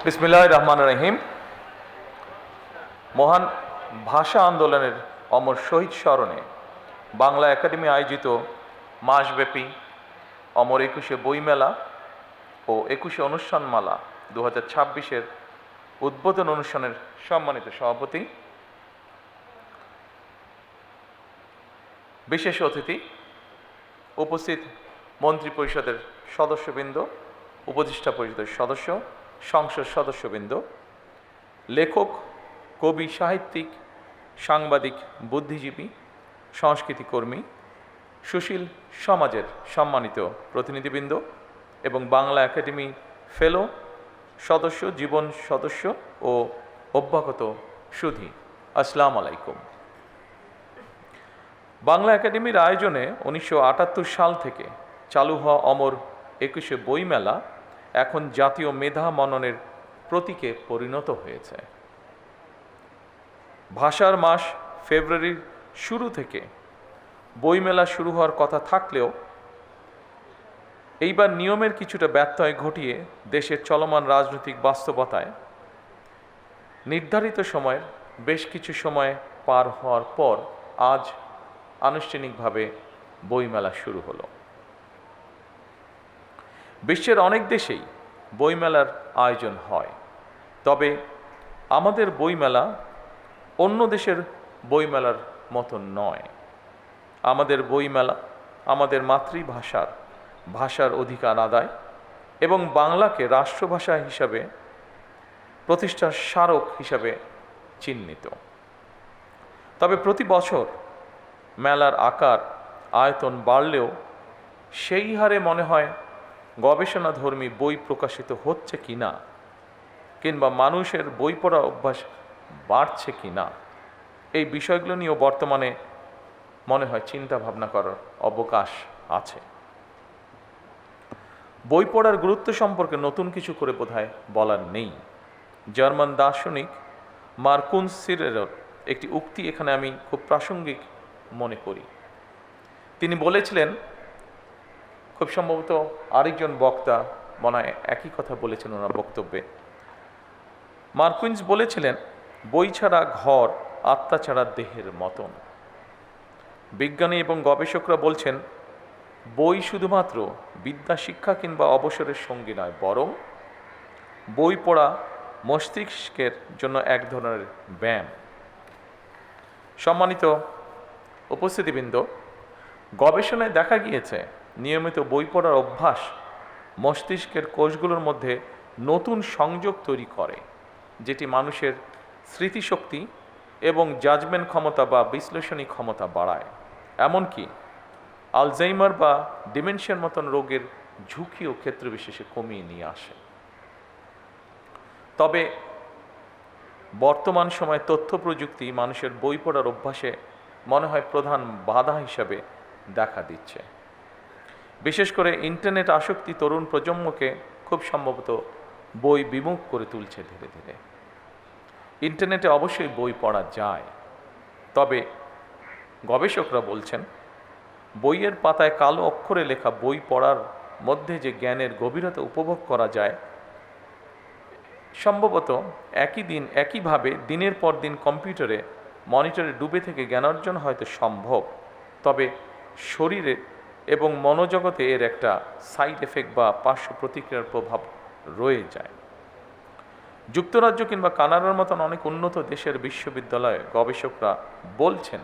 বিসমিল্লাহির রহমানির রহিম। মহান ভাষা আন্দোলনের অমর শহীদ স্মরণে বাংলা একাডেমি আয়োজিত মাসব্যাপী অমর একুশে বইমেলা ও একুশে অনুষ্ঠানমালা 2026-এর উদ্বোধন অনুষ্ঠানের সম্মানিত সভাপতি, বিশেষ অতিথি, উপস্থিত মন্ত্রী পরিষদের সদস্যবৃন্দ, উপদেষ্টা পরিষদের সদস্য, সংসদ সদস্যবৃন্দ, লেখক, কবি, সাহিত্যিক, সাংবাদিক, বুদ্ধিজীবী, সংস্কৃতি কর্মী, সুশীল সমাজের সম্মানিত প্রতিনিধিবৃন্দ এবং বাংলা একাডেমি ফেলো সদস্য, জীবন সদস্য ও অভ্যাগত সুধী, আসসালামু আলাইকুম। বাংলা একাডেমির আয়োজনে 1978 সাল থেকে চালু হওয়া অমর একুশে বইমেলা এখন জাতীয় মেধা মননের প্রতীকে পরিণত হয়েছে। ভাষার মাস ফেব্রুয়ারির শুরু থেকে বইমেলা শুরু হওয়ার কথা থাকলেও এইবার নিয়মের কিছুটা ব্যত্যয় ঘটিয়ে দেশের চলমান রাজনৈতিক বাস্তবতায় নির্ধারিত সময়ের বেশ কিছু সময় পার হওয়ার পর আজ আনুষ্ঠানিকভাবে বইমেলা শুরু হলো। বিশ্বের অনেক দেশেই বইমেলার আয়োজন হয়, তবে আমাদের বইমেলা অন্য দেশের বইমেলার মতন নয়। আমাদের বইমেলা আমাদের ভাষার অধিকার আদায় এবং বাংলাকে রাষ্ট্রভাষা হিসাবে প্রতিষ্ঠার স্মারক হিসাবে চিহ্নিত। তবে প্রতি বছর মেলার আকার আয়তন বাড়লেও সেই হারে মনে হয় গবেষণাধর্মী বই প্রকাশিত হচ্ছে কিনা, কিংবা মানুষের বই পড়ার অভ্যাস বাড়ছে কিনা, এই বিষয়গুলো নিয়েও বর্তমানে মনে হয় চিন্তা ভাবনা করার অবকাশ আছে। বই পড়ার গুরুত্ব সম্পর্কে নতুন কিছু করে বোধহয় বলার নেই। জার্মান দার্শনিক মার্কুস সিরেরের একটি উক্তি এখানে আমি খুব প্রাসঙ্গিক মনে করি। তিনি বলেছিলেন, খুব সম্ভবত আরেকজন বক্তা মনে হয় একই কথা বলেছেন ওনার বক্তব্যে। মার্কুইন্স বলেছিলেন, বই ছাড়া ঘর আত্মা ছাড়া দেহের মতন। বিজ্ঞানী এবং গবেষকরা বলছেন, বই শুধুমাত্র বিদ্যা শিক্ষা কিংবা অবসরের সঙ্গী নয়, বরং বই পড়া মস্তিষ্কের জন্য এক ধরনের ব্যায়াম। সম্মানিত উপস্থিতিবৃন্দ, গবেষণায় দেখা গিয়েছে নিয়মিত বই পড়ার অভ্যাস মস্তিষ্কের কোষগুলোর মধ্যে নতুন সংযোগ তৈরি করে, যেটি মানুষের স্মৃতিশক্তি এবং জাজমেন্ট ক্ষমতা বা বিশ্লেষণী ক্ষমতা বাড়ায়, এমনকি আলজাইমার বা ডিমেনশিয়ার মতন রোগের ঝুঁকিও ক্ষেত্রবিশেষে কমিয়ে নিয়ে আসে। তবে বর্তমান সময়ে তথ্য প্রযুক্তি মানুষের বই পড়ার অভ্যাসে মনে হয় প্রধান বাধা হিসাবে দেখা দিচ্ছে। বিশেষ করে ইন্টারনেট আসক্তি তরুণ প্রজন্মকে খুব সম্ভবত বই বিমুখ করে তুলছে ধীরে ধীরে। ইন্টারনেটে অবশ্যই বই পড়া যায়, তবে গবেষকরা বলছেন, বইয়ের পাতায় কালো অক্ষরে লেখা বই পড়ার মধ্যে যে জ্ঞানের গভীরতা উপভোগ করা যায়, সম্ভবত একইভাবে দিনের পর দিন কম্পিউটারে মনিটরে ডুবে থেকে জ্ঞানার্জন হয়তো সম্ভব, তবে শরীরে এবং মনোজগতে এর একটা সাইড এফেক্ট বা পার্শ্ব প্রতিক্রিয়ার প্রভাব রয়ে যায়। যুক্তরাজ্য কিংবা কানাডার মতন অনেক উন্নত দেশের বিশ্ববিদ্যালয়ে গবেষকরা বলছেন,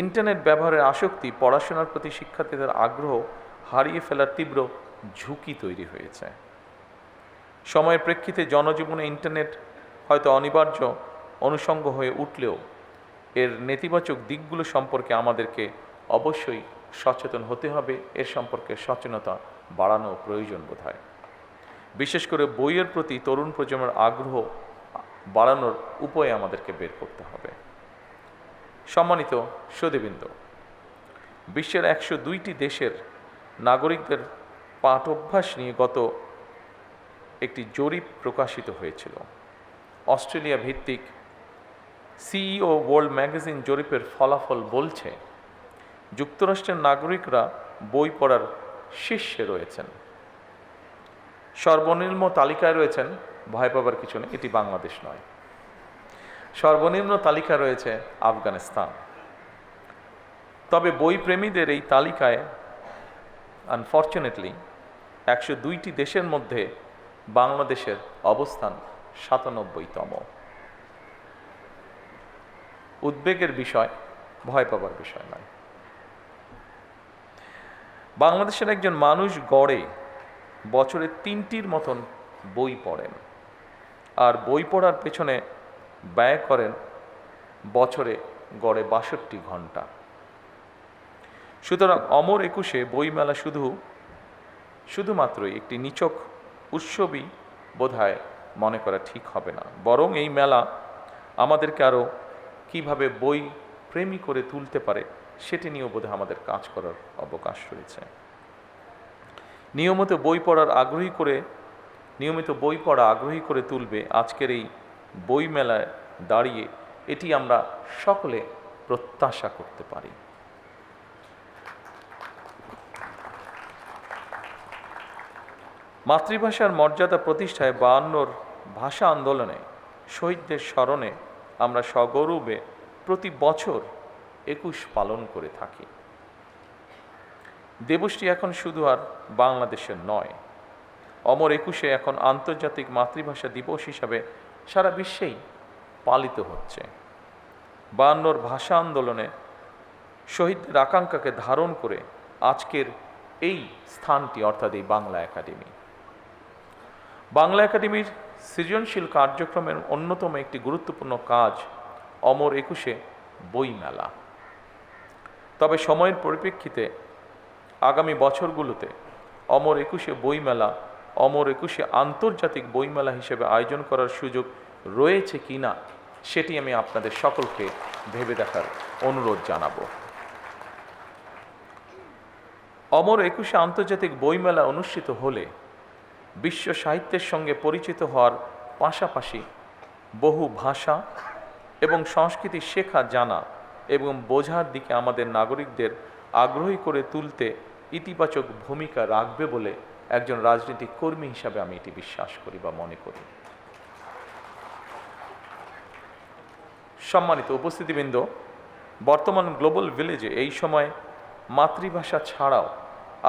ইন্টারনেট ব্যবহারের আসক্তি পড়াশোনার প্রতি শিক্ষার্থীদের আগ্রহ হারিয়ে ফেলার তীব্র ঝুঁকি তৈরি হয়েছে। সময়ের প্রেক্ষিতে জনজীবনে ইন্টারনেট হয়তো অনিবার্য অনুষঙ্গ হয়ে উঠলেও এর নেতিবাচক দিকগুলো সম্পর্কে আমাদেরকে অবশ্যই সচেতন হতে হবে। এর সম্পর্কে সচেতনতা বাড়ানো প্রয়োজন বোধ হয়। বিশেষ করে বইয়ের প্রতি তরুণ প্রজন্মের আগ্রহ বাড়ানোর উপায় আমাদেরকে বের করতে হবে। সম্মানিত সুধীবৃন্দ, বিশ্বের 102টি দেশের নাগরিকদের পাঠ অভ্যাস নিয়ে গত একটি জরিপ প্রকাশিত হয়েছিল। অস্ট্রেলিয়া ভিত্তিক সিইও ওয়ার্ল্ড ম্যাগাজিন জরিপের ফলাফল বলছে, যুক্তরাষ্ট্রের নাগরিকরা বই পড়ার শীর্ষে রয়েছেন। সর্বনিম্ন তালিকায় রয়েছেন, ভয় পাবার কিছু নেই, এটি বাংলাদেশ নয়, সর্বনিম্ন তালিকা রয়েছে আফগানিস্তান। তবে বই প্রেমীদের এই তালিকায় আনফর্চুনেটলি 102টি দেশের মধ্যে বাংলাদেশের অবস্থান 97তম। উদ্বেগের বিষয়, ভয় পাবার বিষয় নয়। বাংলাদেশের একজন মানুষ গড়ে বছরে 3টির মতন বই পড়েন, আর বই পড়ার পেছনে ব্যয় করেন বছরে গড়ে 62 ঘন্টা। সুতরাং অমর একুশে বইমেলা শুধুমাত্রই একটি নিছক উৎসবই বোধহয় মনে করা ঠিক হবে না, বরং এই মেলা আমাদেরকে আরও কীভাবে বই প্রেমী করে তুলতে পারে সেটি নিয়েও বোধহয় আমাদের কাজ করার অবকাশ রয়েছে। নিয়মিত বই পড়া আগ্রহী করে তুলবে আজকের এই বই মেলায় দাঁড়িয়ে, এটি আমরা সকলে প্রত্যাশা করতে পারি। মাতৃভাষার মর্যাদা প্রতিষ্ঠায় 52 ভাষা আন্দোলনে শহীদদের স্মরণে আমরা সগৌরবে প্রতি বছর 21 পালন করে থাকি। দিবসটি এখন শুধু আর বাংলাদেশের নয়, অমর একুশে এখন আন্তর্জাতিক মাতৃভাষা দিবস হিসাবে সারা বিশ্বেই পালিত হচ্ছে। 52 ভাষা আন্দোলনে শহীদদের আকাঙ্ক্ষাকে ধারণ করে আজকের এই স্থানটি, অর্থাৎ এই বাংলা একাডেমি। বাংলা একাডেমির সৃজনশীল কার্যক্রমের অন্যতম একটি গুরুত্বপূর্ণ কাজ অমর একুশে বইমেলা। তবে সময়ের পরিপ্রেক্ষিতে আগামী বছরগুলোতে অমর একুশে বইমেলা অমর একুশে আন্তর্জাতিক বইমেলা হিসেবে আয়োজন করার সুযোগ রয়েছে কিনা সেটি আমি আপনাদের সকলকে ভেবে দেখার অনুরোধ জানাবো। অমর একুশে আন্তর্জাতিক বইমেলা অনুষ্ঠিত হলে বিশ্ব সাহিত্যের সঙ্গে পরিচিত হওয়ার পাশাপাশি বহু ভাষা এবং সংস্কৃতি শেখা, জানা এবং বোঝার দিকে আমাদের নাগরিকদের আগ্রহী করে তুলতে ইতিবাচক ভূমিকা রাখবে বলে একজন রাজনৈতিক কর্মী হিসাবে আমি এটি বিশ্বাস করি বা মনে করি। সম্মানিত উপস্থিতিবৃন্দ, বর্তমান গ্লোবাল ভিলেজে এই সময় মাতৃভাষা ছাড়াও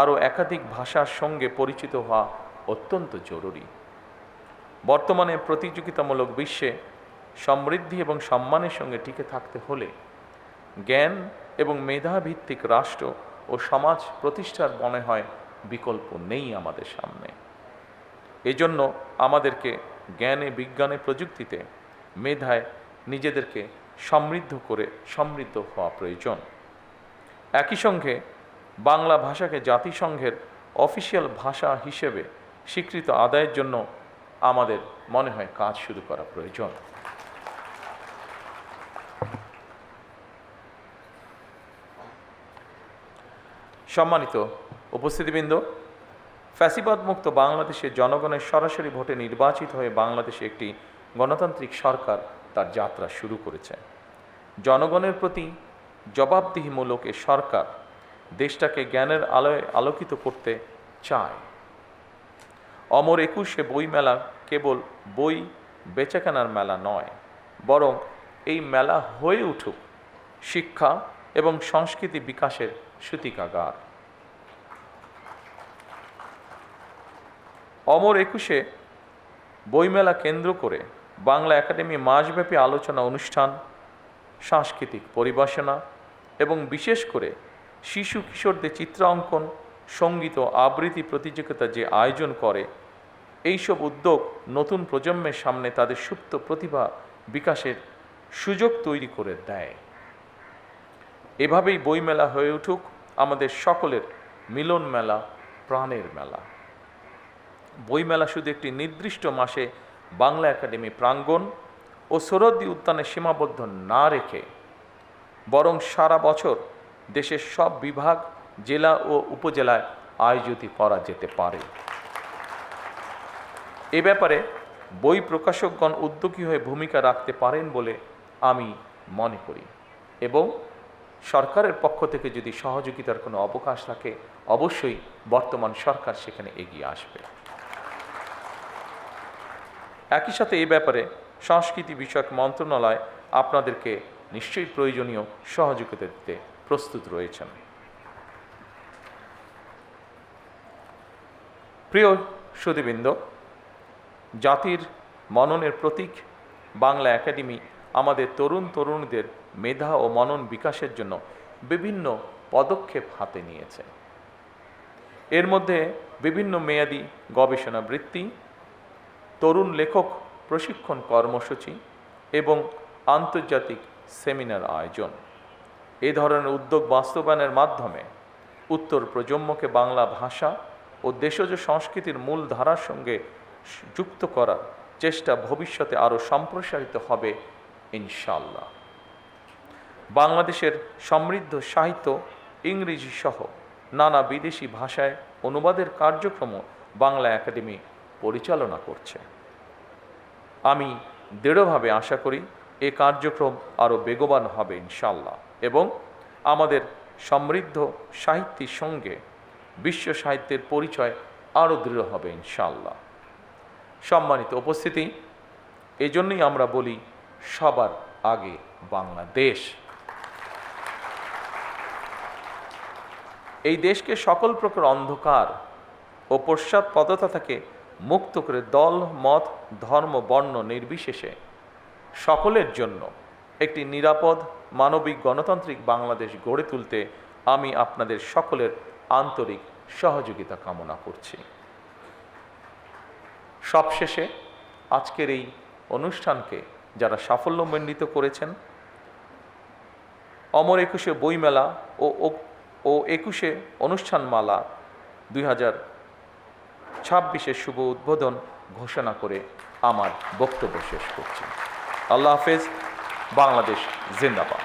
আরও একাধিক ভাষার সঙ্গে পরিচিত হওয়া অত্যন্ত জরুরি। বর্তমানে প্রতিযোগিতামূলক বিশ্বে সমৃদ্ধি এবং সম্মানের সঙ্গে টিকে থাকতে হলে জ্ঞান এবং মেধাভিত্তিক রাষ্ট্র ও সমাজ প্রতিষ্ঠার মনে হয় বিকল্প নেই আমাদের সামনে। এজন্য আমাদেরকে জ্ঞানে, বিজ্ঞানে, প্রযুক্তিতে, মেধায় নিজেদেরকে সমৃদ্ধ হওয়া প্রয়োজন। একই সঙ্গে বাংলা ভাষাকে জাতিসংঘের অফিসিয়াল ভাষা হিসেবে স্বীকৃত আদায়ের জন্য আমাদের মনে হয় কাজ শুরু করা প্রয়োজন। সম্মানিত উপস্থিতিবৃন্দ, ফ্যাসিবাদ মুক্ত বাংলাদেশে জনগণের সরাসরি ভোটে নির্বাচিত হয়ে বাংলাদেশে একটি গণতান্ত্রিক সরকার তার যাত্রা শুরু করেছে। জনগণের প্রতি জবাবদিহিমূলক এ সরকার দেশটাকে জ্ঞানের আলোয় আলোকিত করতে চায়। অমর একুশে বইমেলা কেবল বই বেচাকেনার মেলা নয়, বরং এই মেলা হয়ে উঠুক শিক্ষা এবং সংস্কৃতি বিকাশের সূতিকাগার। অমর একুশে বইমেলা কেন্দ্র করে বাংলা একাডেমি মাসব্যাপী আলোচনা অনুষ্ঠান, সাংস্কৃতিক পরিবেশনা এবং বিশেষ করে শিশু কিশোরদের চিত্রাঙ্কন, সঙ্গীত ও আবৃত্তি প্রতিযোগিতা যে আয়োজন করে, এইসব উদ্যোগ নতুন প্রজন্মের সামনে তাদের সুপ্ত প্রতিভা বিকাশের সুযোগ তৈরি করে দেয়। এভাবেই বইমেলা হয়ে উঠুক আমাদের সকলের মিলন মেলা, প্রাণের মেলা। বইমেলা শুধু একটি নির্দিষ্ট মাসে বাংলা একাডেমি প্রাঙ্গণ ও সোহরাওয়ার্দী উদ্যানে সীমাবদ্ধ না রেখে বরং সারা বছর দেশের সব বিভাগ, জেলা ও উপজেলায় আয়োজিত করা যেতে পারে। এ ব্যাপারে বই প্রকাশকগণ উদ্যোগী হয়ে ভূমিকা রাখতে পারেন বলে আমি মনে করি এবং সরকারের পক্ষ থেকে যদি সহযোগিতার কোনো অবকাশ থাকে, অবশ্যই বর্তমান সরকার সেখানে এগিয়ে আসবে। একই সাথে এই ব্যাপারে সংস্কৃতি বিষয়ক মন্ত্রণালয় আপনাদেরকে নিশ্চয়ই প্রয়োজনীয় সহযোগিতা দিতে প্রস্তুত রয়েছেন। প্রিয় সুধীবৃন্দ, জাতির মননের প্রতীক বাংলা একাডেমি আমাদের তরুণীদের মেধা ও মনন বিকাশের জন্য বিভিন্ন পদক্ষেপ হাতে নিয়েছে। এর মধ্যে বিভিন্ন মেয়াদী গবেষণা বৃত্তি, তরুণ লেখক প্রশিক্ষণ কর্মসূচি এবং আন্তর্জাতিক সেমিনার আয়োজন। এ ধরনের উদ্যোগ বাস্তবায়নের মাধ্যমে উত্তর প্রজন্মকে বাংলা ভাষা ও দেশজ সংস্কৃতির মূল ধারার সঙ্গে যুক্ত করার চেষ্টা ভবিষ্যতে আরও সম্প্রসারিত হবে ইনশাআল্লাহ। বাংলাদেশের সমৃদ্ধ সাহিত্য, ইংরেজি সহ নানা বিদেশি ভাষায় অনুবাদের কার্যক্রম বাংলা একাডেমি পরিচালনা করছে। আমি দৃঢ়ভাবে আশা করি এ কার্যক্রম আরও বেগবান হবে ইনশাআল্লাহ এবং আমাদের সমৃদ্ধ সাহিত্যের সঙ্গে বিশ্ব সাহিত্যের পরিচয় আরও দৃঢ় হবে ইনশাআল্লাহ। সম্মানিত উপস্থিতি, এজন্যই আমরা বলি সবার আগে বাংলাদেশ। এই দেশকে সকল প্রকার অন্ধকার ও পশ্চাৎপদতা থেকে মুক্ত করে দল, মত, ধর্ম, বর্ণ নির্বিশেষে সকলের জন্য একটি নিরাপদ, মানবিক, গণতান্ত্রিক বাংলাদেশ গড়ে তুলতে আমি আপনাদের সকলের আন্তরিক সহযোগিতা কামনা করছি। সবশেষে আজকের এই অনুষ্ঠানকে যারা সাফল্যমণ্ডিত করেছেন, অমর একুশে বইমেলা ও একুশে অনুষ্ঠানমালা 2026-এর শুভ উদ্বোধন ঘোষণা করে আমার বক্তব্য শেষ করছি। আল্লাহ হাফেজ। বাংলাদেশ জিন্দাবাদ।